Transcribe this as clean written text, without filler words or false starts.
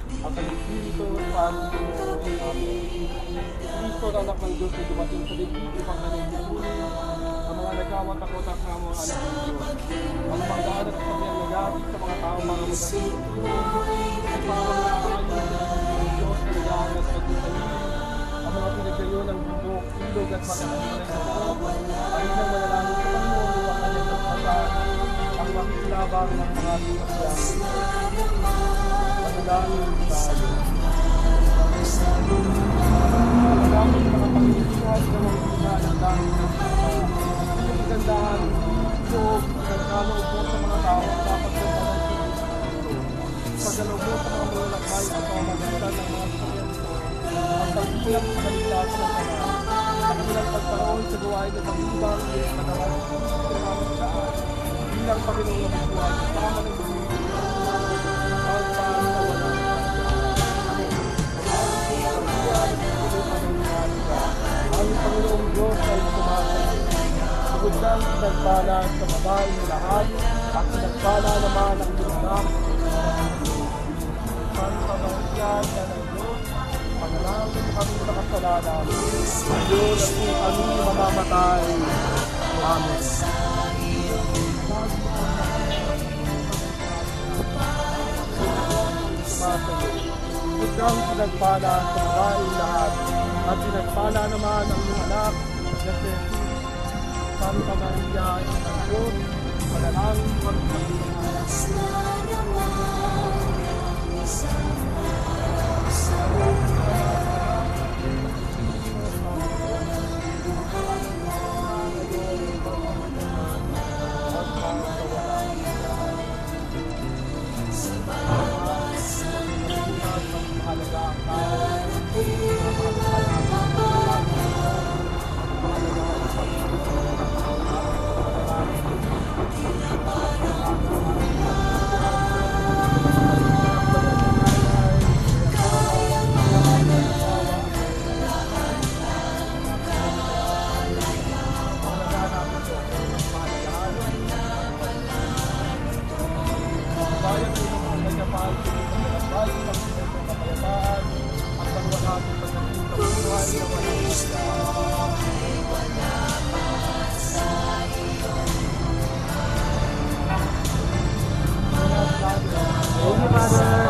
at ang Espiritu Santo. Amen. Kristo na anak ng Diyos na dumating sa daigdig upang kanyang lipunin ang mga nagkawatakot at mga anak ng Diyos. Ang magaan at sabihan nagabit sa mga tao para magaling at para mga aayos ng Diyos na nag-aangat at nagtanim ang mga pinagdayo ng bundok, ilog at makakalimalay na pook, ay nang manalangin sa Panginoon upang kanyang nagpasal ang makikilabang ng mga sinasyan. Manalangin tayo. Manalangin sa mga pangilihan sa mga pinahan ng langit ng sila. Ang kagandahan, loob, at kaloob mo sa mga tao ang dapat sa panang pagdaloob mo sa mga malalakay sa pamamagitan ng mga sakyan ito ang pagsilang sa kaligtas ng kanan. Sa kanilang pagkaroon sa gawain ng pag-ibang at pagkaroon sa pagkaroon sa daan. Bilang Panginoon ng buhay, kasama ng buhay, ang Panginoong Diyos ay sumasagot. Sugod ng pinagpala sa babae ng lahat at pinagpala naman ang lunak. Santa Maria, Ina ng Diyos, panalangin kami sa kasalanan. Ngayon at kung kami mamamatay. Amen. Sugod ng pinagpala sa babae ng lahat at pinagpala naman ang iyong anak na si Jesus. Santa Maria, Ina ng Diyos, panalangin kami sa Father.